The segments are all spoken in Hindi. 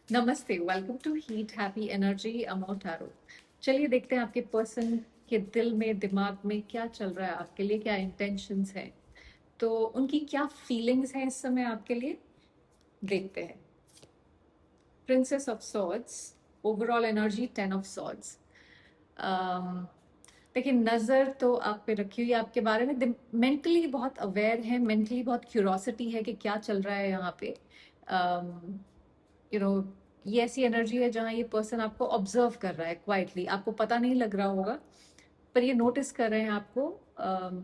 नमस्ते, welcome to heat happy energy अमो टैरो। चलिए देखते हैं आपके पर्सन के दिल में, दिमाग में क्या चल रहा है, आपके लिए क्या इंटेंशंस हैं, तो उनकी क्या फीलिंग्स हैं इस समय आपके लिए। देखते हैं। Princess of swords, overall energy 10 of swords. देखिए, नज़र तो आप पे रखी हुई है, आपके बारे में मेंटली बहुत अवेयर है, मेंटली बहुत क्यूरोसिटी है कि क्या चल रहा है यहाँ पे। यू नो ये ऐसी एनर्जी है जहाँ ये पर्सन आपको ऑब्जर्व कर रहा है क्वाइटली, आपको पता नहीं लग रहा होगा, पर ये नोटिस कर रहे हैं आपको।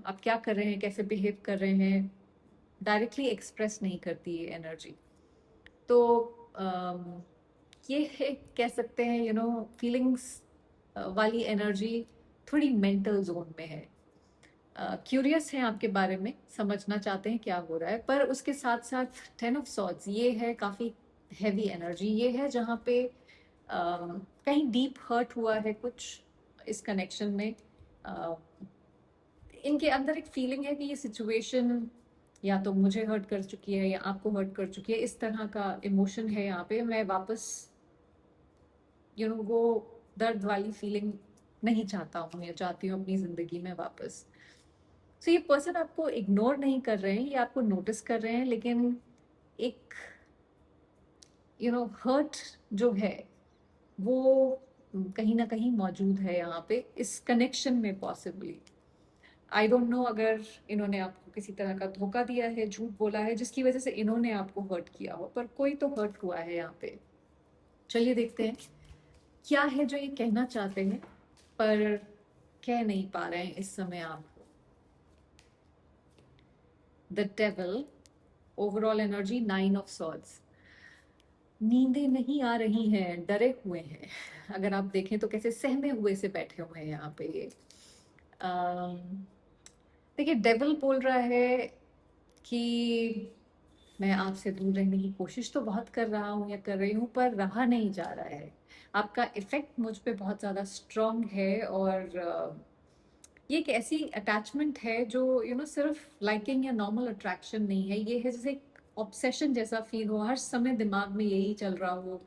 आप क्या कर रहे हैं, कैसे बिहेव कर रहे हैं, डायरेक्टली एक्सप्रेस नहीं करती ये एनर्जी। तो ये है, कह सकते हैं फीलिंग्स वाली एनर्जी थोड़ी मेंटल जोन में है। क्यूरियस हैं आपके बारे में, समझना चाहते हैं क्या हो रहा है, पर उसके साथ साथ 10 ऑफ सॉर्ड्स ये है, काफ़ी हैवी एनर्जी ये है जहाँ पे कहीं डीप हर्ट हुआ है कुछ इस कनेक्शन में। अ, इनके अंदर एक फीलिंग है कि ये सिचुएशन या तो मुझे हर्ट कर चुकी है या आपको हर्ट कर चुकी है, इस तरह का इमोशन है यहाँ पे। मैं वापस वो दर्द वाली फीलिंग नहीं चाहता हूँ या चाहती हूँ अपनी ज़िंदगी में वापस। तो ये पर्सन आपको इग्नोर नहीं कर रहे हैं, ये आपको नोटिस कर रहे हैं, लेकिन एक हर्ट जो है वो कहीं ना कहीं मौजूद है यहाँ पे इस कनेक्शन में पॉसिबली। आई डोंट नो अगर इन्होंने आपको किसी तरह का धोखा दिया है, झूठ बोला है, जिसकी वजह से इन्होंने आपको हर्ट किया हो, पर कोई तो हर्ट हुआ है यहाँ पे। चलिए देखते हैं क्या है जो ये कहना चाहते हैं पर कह नहीं पा रहे हैं इस समय आपको। The devil, overall energy 9 of swords. नींदें नहीं आ रही हैं, डरे हुए हैं। अगर आप देखें तो कैसे सहमे हुए से बैठे हुए हैं यहाँ पे ये। अम, देखिए, डेविल बोल रहा है कि मैं आपसे दूर रहने की कोशिश तो बहुत कर रहा हूँ या कर रही हूँ, पर रहा नहीं जा रहा है। आपका इफेक्ट मुझ पे बहुत ज़्यादा स्ट्रांग है, और ये एक ऐसी अटैचमेंट है जो सिर्फ लाइकिंग या नॉर्मल अट्रैक्शन नहीं है, ये है जैसे एक ऑब्सेशन जैसा फील हो, हर समय दिमाग में यही चल रहा हो,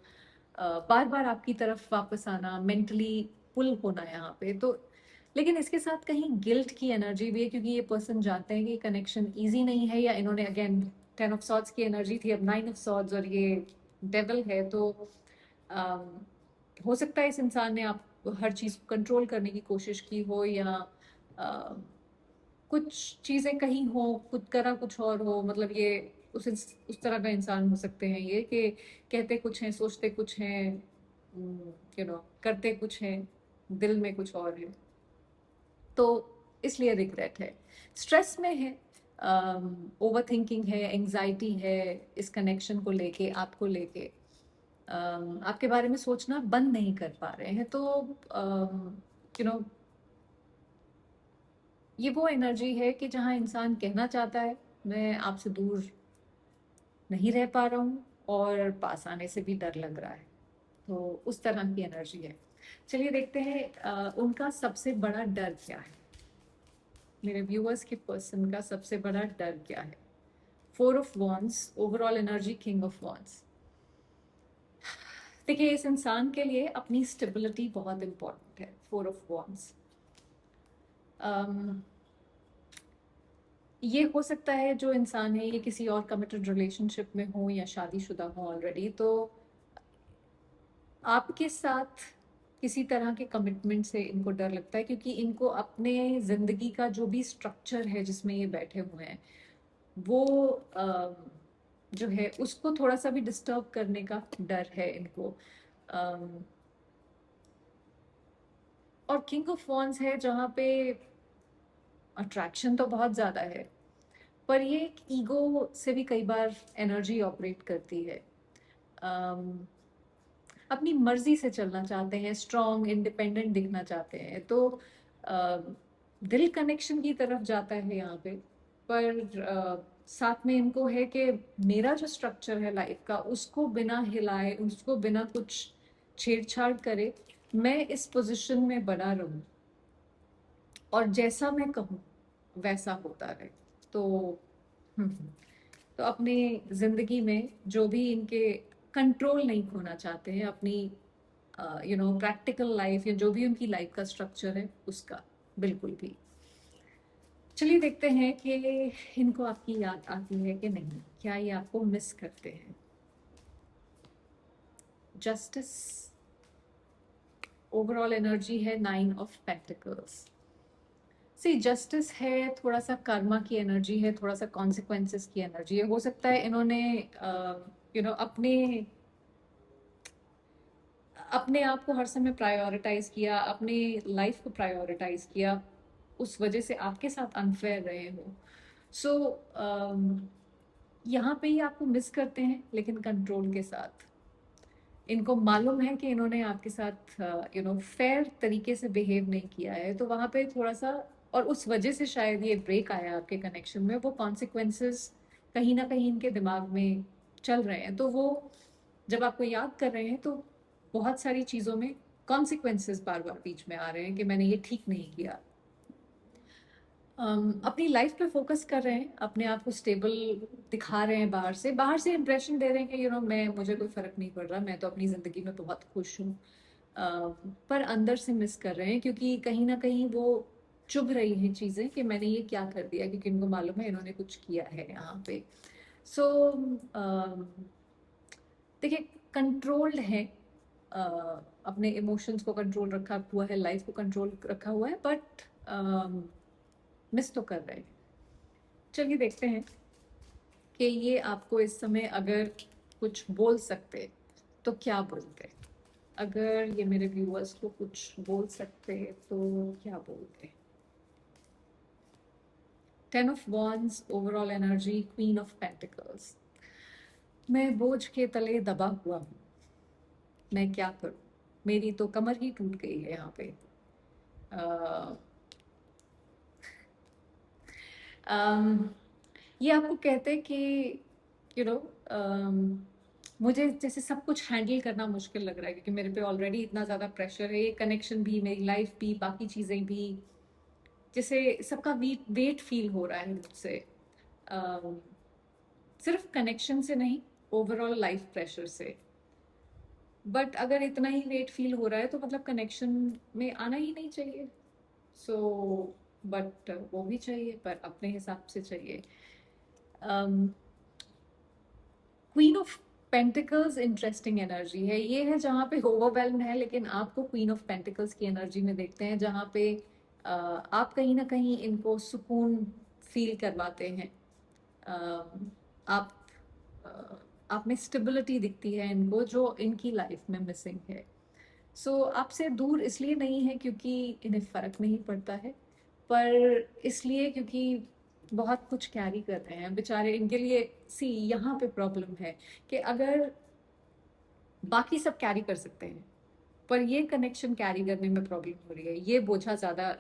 बार बार आपकी तरफ वापस आना, मेंटली पुल होना यहाँ पे। तो लेकिन इसके साथ कहीं गिल्ट की एनर्जी भी है, क्योंकि ये पर्सन जानते हैं कि कनेक्शन ईजी नहीं है, या इन्होंने अगेन 10 ऑफ सॉर्ड्स की एनर्जी थी, अब 9 ऑफ सॉर्ड्स, और ये डेविल है। तो अम, हो सकता है इस इंसान ने आप हर चीज़ को कंट्रोल करने की कोशिश की हो, या अ, कुछ चीज़ें कहीं हो, कुछ करा कुछ और हो, मतलब ये उस तरह का इंसान हो सकते हैं ये, कि कहते कुछ हैं, सोचते कुछ हैं, करते कुछ हैं, दिल में कुछ और है। तो इसलिए रिग्रेट है, स्ट्रेस में है, ओवर थिंकिंग है, एंग्जाइटी है इस कनेक्शन को लेके, आपको लेके। आपके बारे में सोचना बंद नहीं कर पा रहे हैं। तो यू नो ये वो एनर्जी है कि जहाँ इंसान कहना चाहता है मैं आपसे दूर नहीं रह पा रहा हूँ, और पास आने से भी डर लग रहा है। तो उस तरह की एनर्जी है। चलिए देखते हैं उनका सबसे बड़ा डर क्या है, मेरे व्यूअर्स के पर्सन का सबसे बड़ा डर क्या है। 4 of wands, overall energy king of wands. देखिए, इस इंसान के लिए अपनी स्टेबिलिटी बहुत इंपॉर्टेंट है। 4 ऑफ वॉन्ड्स, ये हो सकता है जो इंसान है ये किसी और कमिटेड रिलेशनशिप में हो या शादीशुदा हो ऑलरेडी, तो आपके साथ किसी तरह के कमिटमेंट से इनको डर लगता है, क्योंकि इनको अपने ज़िंदगी का जो भी स्ट्रक्चर है जिसमें ये बैठे हुए हैं वो जो है उसको थोड़ा सा भी डिस्टर्ब करने का डर है इनको। अम, और किंग ऑफ वॉन्ड्स है जहाँ पे अट्रैक्शन तो बहुत ज़्यादा है, पर ये एक ईगो से भी कई बार एनर्जी ऑपरेट करती है। अम, अपनी मर्जी से चलना चाहते हैं, स्ट्रॉन्ग इंडिपेंडेंट दिखना चाहते हैं, तो दिल कनेक्शन की तरफ जाता है यहाँ पे। पर साथ में इनको है कि मेरा जो स्ट्रक्चर है लाइफ का, उसको बिना हिलाए, उसको बिना कुछ छेड़छाड़ करे, मैं इस पोजीशन में बना रहूं, और जैसा मैं कहूँ वैसा होता रहे। तो हम्म, तो अपनी जिंदगी में जो भी इनके कंट्रोल नहीं खोना चाहते हैं अपनी प्रैक्टिकल लाइफ या जो भी उनकी लाइफ का स्ट्रक्चर है उसका, बिल्कुल भी। चलिए देखते हैं कि इनको आपकी याद आती है कि नहीं, क्या ये आपको मिस करते हैं। जस्टिस, ओवरऑल एनर्जी है 9 ऑफ पेंटिकल्स। सी जस्टिस है, थोड़ा सा कर्मा की एनर्जी है, थोड़ा सा कॉन्सिक्वेंसेस की एनर्जी है। हो सकता है इन्होंने अपने अपने आप को हर समय प्रायोरिटाइज किया, अपने लाइफ को प्रायोरिटाइज किया, उस वजह से आपके साथ अनफेयर रहे हो। सो यहाँ पे ही आपको मिस करते हैं, लेकिन कंट्रोल के साथ। इनको मालूम है कि इन्होंने आपके साथ फेयर तरीके से बिहेव नहीं किया है, तो वहाँ पे थोड़ा सा, और उस वजह से शायद ये ब्रेक आया आपके कनेक्शन में। वो कॉन्सिक्वेंसेस कहीं ना कहीं इनके दिमाग में चल रहे हैं, तो वो जब आपको याद कर रहे हैं तो बहुत सारी चीज़ों में कॉन्सिक्वेंसेस बार बार बीच में आ रहे हैं कि मैंने ये ठीक नहीं किया। अपनी लाइफ पे फोकस कर रहे हैं, अपने आप को स्टेबल दिखा रहे हैं, बाहर से इंप्रेशन दे रहे हैं कि मैं, मुझे कोई फर्क नहीं पड़ रहा, मैं तो अपनी ज़िंदगी में बहुत खुश हूँ। पर अंदर से मिस कर रहे हैं, क्योंकि कहीं ना कहीं वो चुभ रही हैं चीज़ें कि मैंने ये क्या कर दिया, क्योंकि इनको मालूम है इन्होंने कुछ किया है यहाँ पे। सो देखिए, कंट्रोल्ड है, अपने इमोशंस को कंट्रोल रखा हुआ है, लाइफ को कंट्रोल रखा हुआ है, बट मिस तो कर रहे हैं। चलिए देखते हैं कि ये आपको इस समय अगर कुछ बोल सकते तो क्या बोलते। अगर ये मेरे व्यूअर्स को कुछ बोल सकते तो क्या बोलते। 10 of wands, overall energy, queen of pentacles. मैं बोझ के तले दबा हुआ हूँ, मैं क्या करूँ, मेरी तो कमर ही टूट गई है यहाँ पे। ये आपको कहते हैं कि यू नो मुझे जैसे सब कुछ हैंडल करना मुश्किल लग रहा है, क्योंकि मेरे पे ऑलरेडी इतना ज़्यादा प्रेशर है, ये कनेक्शन भी, मेरी लाइफ भी, बाकी चीज़ें भी, जैसे सबका वेट फील हो रहा है मुझसे। अम, सिर्फ कनेक्शन से नहीं, ओवरऑल लाइफ प्रेशर से। बट अगर इतना ही वेट फील हो रहा है तो मतलब कनेक्शन में आना ही नहीं चाहिए। सो बट वो भी चाहिए, पर अपने हिसाब से चाहिए। Queen of pentacles interesting energy है, ये है जहाँ पे ओवरवेल्म है, लेकिन आपको क्वीन ऑफ पेंटिकल्स की एनर्जी में देखते हैं, जहाँ पे आप कहीं ना कहीं इनको सुकून फील करवाते हैं। आप आप में स्टेबिलिटी दिखती है इनको, जो इनकी लाइफ में मिसिंग है। सो आपसे दूर इसलिए नहीं है क्योंकि इन्हें फर्क नहीं पड़ता है, पर इसलिए क्योंकि बहुत कुछ कैरी कर रहे हैं बेचारे। इनके लिए सी यहाँ पे प्रॉब्लम है कि अगर बाकी सब कैरी कर सकते हैं, पर ये कनेक्शन कैरी करने में प्रॉब्लम हो रही है, ये बोझा ज़्यादा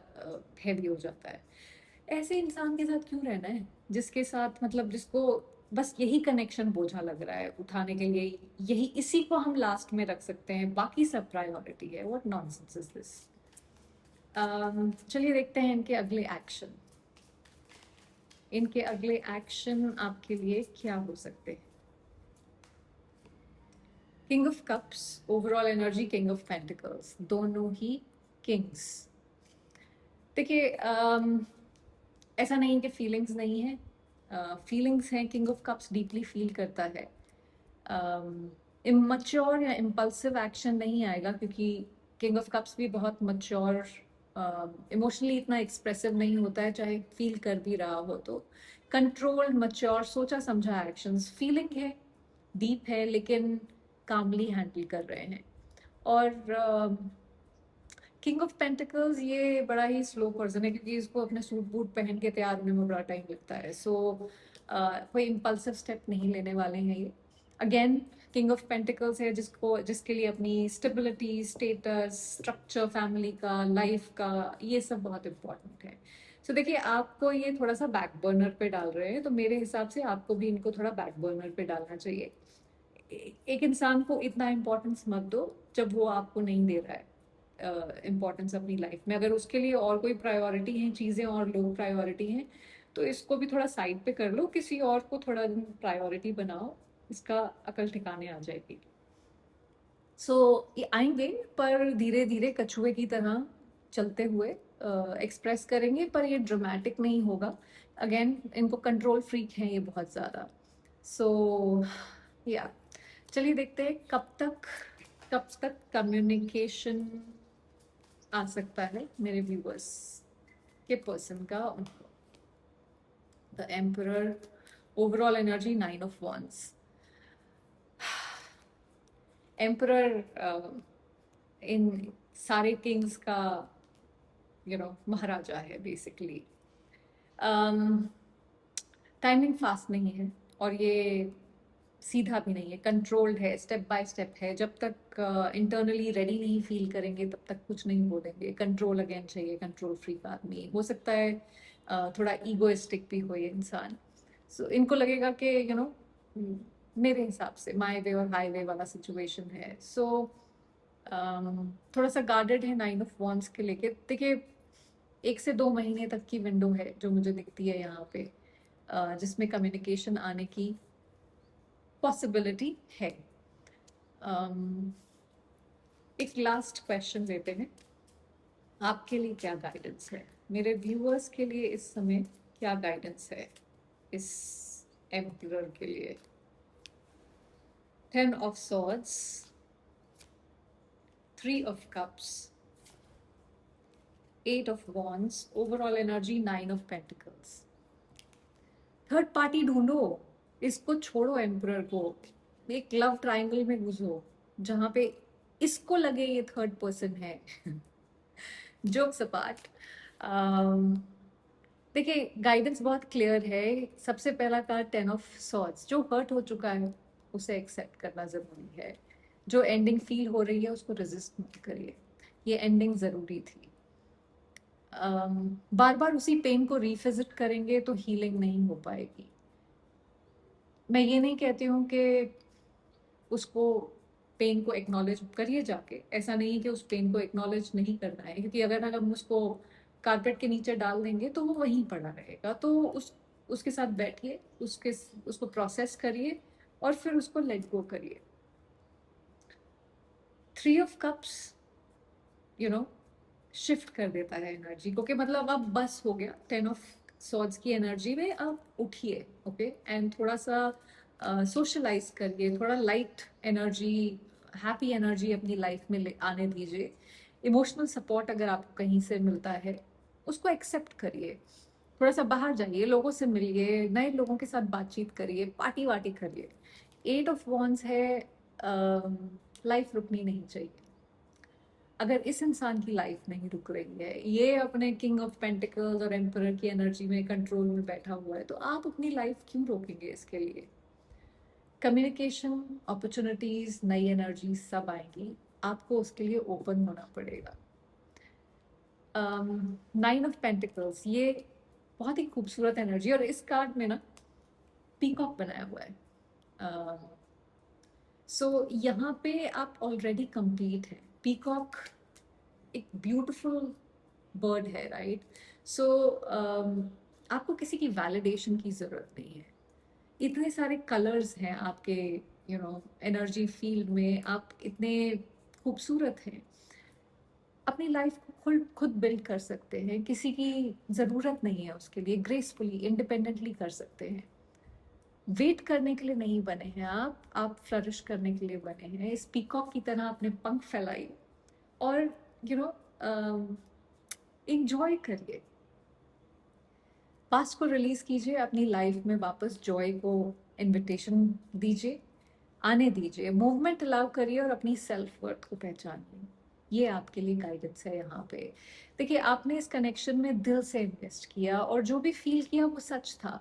हैवी हो जाता है। ऐसे इंसान के साथ क्यों रहना है जिसके साथ, मतलब जिसको बस यही कनेक्शन बोझा लग रहा है उठाने के लिए, यही, इसी को हम लास्ट में रख सकते हैं, बाकी सब प्रायोरिटी है। What nonsense is this. चलिए देखते हैं इनके अगले एक्शन। इनके अगले एक्शन आपके लिए क्या हो सकते हैं। King of cups, overall energy, king of pentacles, दोनों ही किंग्स। देखिए ऐसा नहीं कि फीलिंग्स नहीं है, फीलिंग्स हैं। King of cups deeply feel करता है। इमैच्योर या इम्पल्सिव एक्शन नहीं आएगा, क्योंकि किंग ऑफ कप्स भी बहुत मच्योर, इमोशनली इतना एक्सप्रेसिव नहीं होता है, चाहे फील कर भी रहा हो तो। कंट्रोल्ड, मच्योर, सोचा समझा एक्शंस, फीलिंग है, डीप है, लेकिन कामली हैंडल कर रहे हैं। और किंग ऑफ पेंटिकल्स ये बड़ा ही स्लो पर्सन है, क्योंकि इसको अपने सूट बूट पहन के तैयार होने में बड़ा टाइम लगता है। सो कोई इम्पल्सिव स्टेप नहीं लेने वाले हैं ये। अगेन किंग ऑफ पेंटिकल्स है जिसके लिए अपनी स्टेबिलिटी, स्टेटस, स्ट्रक्चर, फैमिली का, लाइफ का, ये सब बहुत इम्पोर्टेंट है। सो देखिए, आपको ये थोड़ा सा बैक बर्नर पे डाल रहे हैं, तो मेरे हिसाब से आपको भी इनको थोड़ा बैक बर्नर पे डालना चाहिए। एक इंसान को इतना इम्पोर्टेंस मत दो जब वो आपको नहीं दे रहा है इम्पोर्टेंस अपनी लाइफ में। अगर उसके लिए और कोई प्रायोरिटी है, चीज़ें और लो प्रायोरिटी हैं, तो इसको भी थोड़ा साइड पे कर लो, किसी और को थोड़ा प्रायोरिटी बनाओ। इसका अकल ठिकाने आ जाएगी। सो ये आएंगे, पर धीरे धीरे कछुए की तरह चलते हुए एक्सप्रेस करेंगे, पर ये ड्रामेटिक नहीं होगा। अगेन, इनको कंट्रोल फ्रीक हैं ये बहुत ज़्यादा। सो या चलिए देखते हैं कब तक कम्युनिकेशन आ सकता है मेरे व्यूअर्स के पर्सन का उनको। The emperor, overall energy 9 of wands। Emperor इन सारे किंग्स का महाराजा है बेसिकली। टाइमिंग फास्ट नहीं है, और ये सीधा भी नहीं है, कंट्रोल्ड है, स्टेप बाय स्टेप है। जब तक इंटरनली रेडी नहीं फील करेंगे तब तक कुछ नहीं बोलेंगे। कंट्रोल अगेन चाहिए, कंट्रोल फ्रीक आदमी हो सकता है। थोड़ा ईगोइस्टिक भी हो ये इंसान। सो इनको लगेगा कि मेरे हिसाब से माय वे और हाईवे वाला सिचुएशन है। सो थोड़ा सा गार्डेड है 9 ऑफ wands के लेके। देखिए, 1 से 2 महीने तक की विंडो है जो मुझे दिखती है यहाँ पे, जिसमें कम्युनिकेशन आने की पॉसिबिलिटी है। एक लास्ट क्वेश्चन लेते हैं, आपके लिए क्या गाइडेंस है, मेरे व्यूअर्स के लिए इस समय क्या गाइडेंस है इस एम्परर के लिए। 10 of swords, 3 of cups, 8 of wands, overall energy 9 of pentacles। Third party ढूंढो, इसको छोड़ो एम्परर को, एक लव ट्रायंगल में घुसो जहां पे इसको लगे ये थर्ड पर्सन है। जोक्स अपार्ट, देखिए गाइडेंस बहुत क्लियर है। सबसे पहला कार्ड 10 of swords, जो हर्ट हो चुका है उसे एक्सेप्ट करना जरूरी है। जो एंडिंग फील हो रही है उसको रेजिस्ट मत करिए, ये एंडिंग जरूरी थी। बार बार उसी पेन को रिविजिट करेंगे तो हीलिंग नहीं हो पाएगी। मैं ये नहीं कहती हूँ कि उसको पेन को एक्नॉलेज करिए जाके, ऐसा नहीं है कि उस पेन को एक्नॉलेज नहीं करना है, क्योंकि अगर हम उसको कारपेट के नीचे डाल देंगे तो वो वहीं पड़ा रहेगा। तो उसके साथ बैठिए, उसको प्रोसेस करिए और फिर उसको लेट गो करिए। 3 of cups शिफ्ट कर देता है एनर्जी को, कि मतलब अब बस हो गया 10 of swords की एनर्जी में, अब उठिए, ओके, एंड थोड़ा सा सोशलाइज करिए, थोड़ा लाइट एनर्जी, हैप्पी एनर्जी अपनी लाइफ में आने दीजिए। इमोशनल सपोर्ट अगर आपको कहीं से मिलता है उसको एक्सेप्ट करिए, थोड़ा सा बाहर जाइए, लोगों से मिलिए, नए लोगों के साथ बातचीत करिए, पार्टी वार्टी करिए। 8 of wands है, लाइफ रुकनी नहीं चाहिए। अगर इस इंसान की लाइफ नहीं रुक रही है, ये अपने किंग ऑफ पेंटिकल्स और एम्परर की एनर्जी में कंट्रोल में बैठा हुआ है, तो आप अपनी लाइफ क्यों रोकेंगे इसके लिए। कम्युनिकेशन, अपॉर्चुनिटीज, नई एनर्जी सब आएंगी, आपको उसके लिए ओपन होना पड़ेगा। 9 of Pentacles, ये बहुत ही खूबसूरत एनर्जी, और इस कार्ड में ना पीकॉक बनाया हुआ है। सो यहाँ पे आप ऑलरेडी कंप्लीट हैं। पीकॉक एक ब्यूटीफुल बर्ड है, राइट। सो आपको किसी की वैलिडेशन की ज़रूरत नहीं है। इतने सारे कलर्स हैं आपके एनर्जी फील्ड में, आप इतने खूबसूरत हैं, अपनी लाइफ को खुद बिल्ड कर सकते हैं, किसी की ज़रूरत नहीं है उसके लिए, ग्रेसफुली इंडिपेंडेंटली कर सकते हैं। वेट करने के लिए नहीं बने हैं आप फ्लरिश करने के लिए बने हैं। इस पीकॉक की तरह अपने पंख फैलाइए और इंजॉय करिए, पास्ट को रिलीज कीजिए, अपनी लाइफ में वापस जॉय को इनविटेशन दीजिए, आने दीजिए, मूवमेंट अलाउ करिए और अपनी सेल्फ वर्थ को पहचानिए। ये आपके लिए गाइडेंस है यहाँ पे। देखिए, आपने इस कनेक्शन में दिल से इन्वेस्ट किया और जो भी फील किया वो सच था।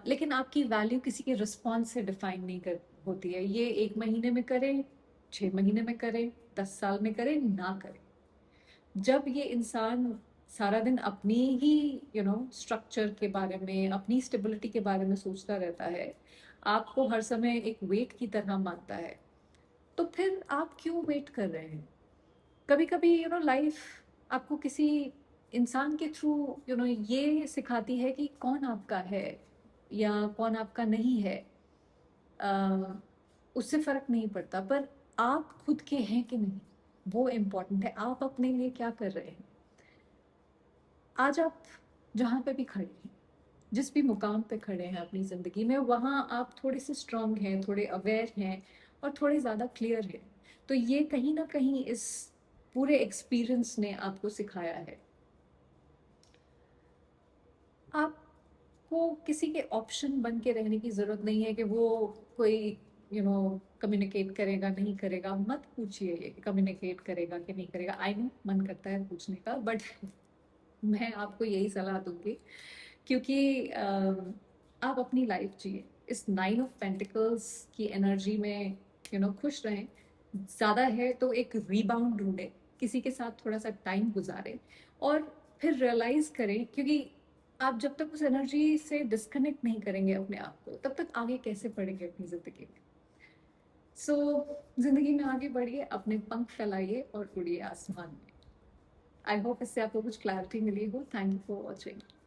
लेकिन आपकी वैल्यू किसी के रिस्पॉन्स से डिफाइन नहीं कर होती है। ये 1 महीने में करें, 6 महीने में करें, 10 साल में करें, ना करें। जब ये इंसान सारा दिन अपनी ही स्ट्रक्चर के बारे में, अपनी स्टेबिलिटी के बारे में सोचता रहता है, आपको हर समय एक वेट की तरह मानता है, तो फिर आप क्यों वेट कर रहे हैं। कभी कभी लाइफ आपको किसी इंसान के थ्रू ये सिखाती है कि कौन आपका है या कौन आपका नहीं है। उससे फर्क नहीं पड़ता, पर आप खुद के हैं कि नहीं, वो इम्पोर्टेंट है। आप अपने लिए क्या कर रहे हैं? आज आप जहाँ पे भी खड़े हैं, जिस भी मुकाम पे खड़े हैं अपनी ज़िंदगी में, वहाँ आप थोड़े से स्ट्रांग हैं, थोड़े अवेयर हैं और थोड़े ज़्यादा क्लियर हैं। तो ये कहीं ना कहीं इस पूरे एक्सपीरियंस ने आपको सिखाया है। आपको किसी के ऑप्शन बन के रहने की ज़रूरत नहीं है कि वो कोई कम्युनिकेट करेगा नहीं करेगा। मत पूछिए ये कि कम्युनिकेट करेगा कि नहीं करेगा। आई नो मन करता है पूछने का, बट मैं आपको यही सलाह दूंगी, क्योंकि आप अपनी लाइफ जिए इस 9 ऑफ पेंटिकल्स की एनर्जी में, खुश रहें। ज़्यादा है तो एक रीबाउंड ढूंढे, किसी के साथ थोड़ा सा टाइम गुजारें और फिर रियलाइज करें, क्योंकि आप जब तक उस एनर्जी से डिस्कनेक्ट नहीं करेंगे अपने आप को, तब तक आगे कैसे बढ़ेंगे अपनी ज़िंदगी में। सो ज़िंदगी में आगे बढ़िए, अपने पंख फैलाइए और उड़िए आसमान में। आई होप इससे आपको कुछ क्लैरिटी मिली हो। Thank you for watching.